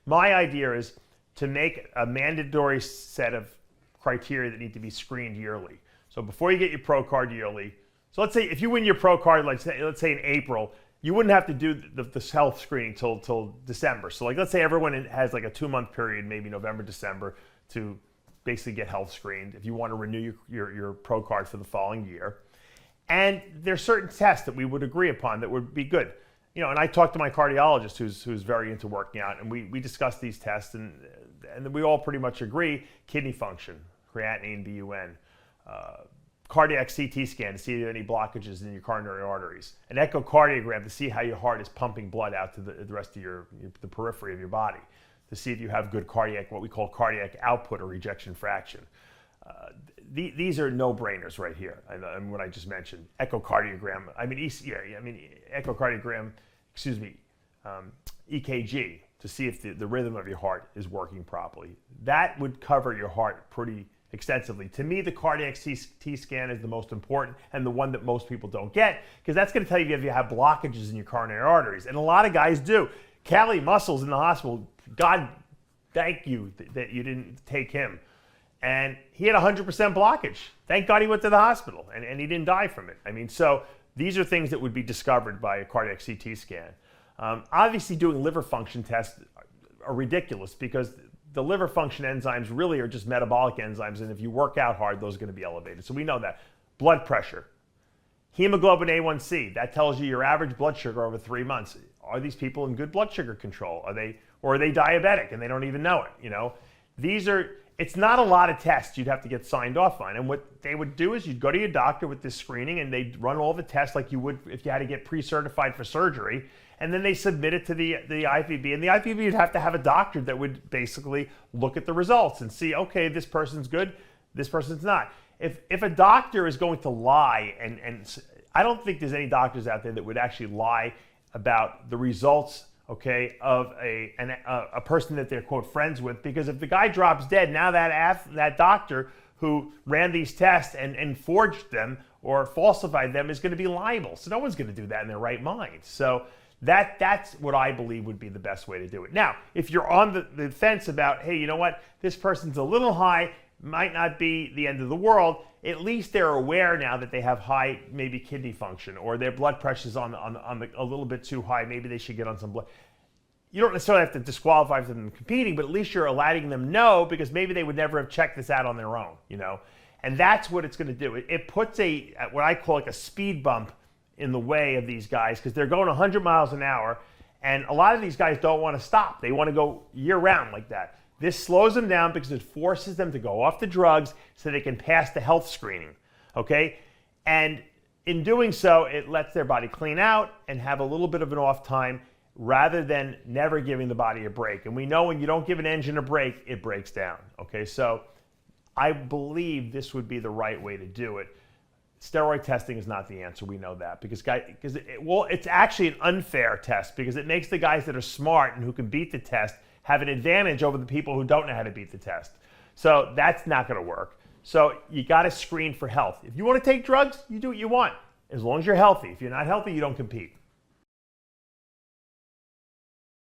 My idea is to make a mandatory set of criteria that need to be screened yearly. So before you get your pro card yearly, so let's say if you win your pro card, let's say in April, you wouldn't have to do the health screening till December. So like let's say everyone has like a 2-month period, maybe November, December, to basically get health screened if you want to renew your pro card for the following year. And there's certain tests that we would agree upon that would be good. You know, and I talked to my cardiologist who's very into working out, and we discussed these tests, and we all pretty much agree: kidney function, creatinine, BUN, cardiac CT scan to see if there are any blockages in your coronary arteries, an echocardiogram to see how your heart is pumping blood out to the rest of the periphery of your body, to see if you have good cardiac, what we call cardiac output or ejection fraction. These are no-brainers right here. And what I just mentioned, echocardiogram. Echocardiogram. Excuse me, EKG to see if the rhythm of your heart is working properly. That would cover your heart pretty extensively. To me, the cardiac CT scan is the most important and the one that most people don't get, because that's going to tell you if you have blockages in your coronary arteries. And a lot of guys do. Callie Muscles in the hospital, God thank you that you didn't take him. And he had 100% blockage. Thank God he went to the hospital and he didn't die from it. I mean, so these are things that would be discovered by a cardiac CT scan. Obviously, doing liver function tests are ridiculous because the liver function enzymes really are just metabolic enzymes, and if you work out hard, those are going to be elevated. So we know that. Blood pressure. Hemoglobin A1C, that tells you your average blood sugar over 3 months. Are these people in good blood sugar control? Are they diabetic and they don't even know it? You know, it's not a lot of tests you'd have to get signed off on. And what they would do is you'd go to your doctor with this screening and they'd run all the tests like you would if you had to get pre-certified for surgery. And then they submit it to the IFBB, and the IFBB would have to have a doctor that would basically look at the results and see, okay, this person's good, this person's not. If a doctor is going to lie, and I don't think there's any doctors out there that would actually lie about the results, okay, of a person that they're, quote, friends with, because if the guy drops dead, now that doctor who ran these tests and forged them or falsified them is going to be liable. So no one's going to do that in their right mind. So that's what I believe would be the best way to do it. Now, if you're on the fence about, hey, you know what, this person's a little high, might not be the end of the world, at least they're aware now that they have high maybe kidney function, or their blood pressure's a little bit too high, maybe they should get on some blood. You don't necessarily have to disqualify them from competing, but at least you're letting them know, because maybe they would never have checked this out on their own, you know. And that's what it's going to do. It puts what I call like a speed bump in the way of these guys, because they're going 100 miles an hour, and a lot of these guys don't want to stop. They want to go year-round like that. This slows them down because it forces them to go off the drugs so they can pass the health screening, okay? And in doing so, it lets their body clean out and have a little bit of an off time rather than never giving the body a break. And we know when you don't give an engine a break, it breaks down, okay? So I believe this would be the right way to do it. Steroid testing is not the answer. We know that because it's actually an unfair test, because it makes the guys that are smart and who can beat the test have an advantage over the people who don't know how to beat the test. So that's not going to work. So you got to screen for health. If you want to take drugs, you do what you want, as long as you're healthy. If you're not healthy, you don't compete.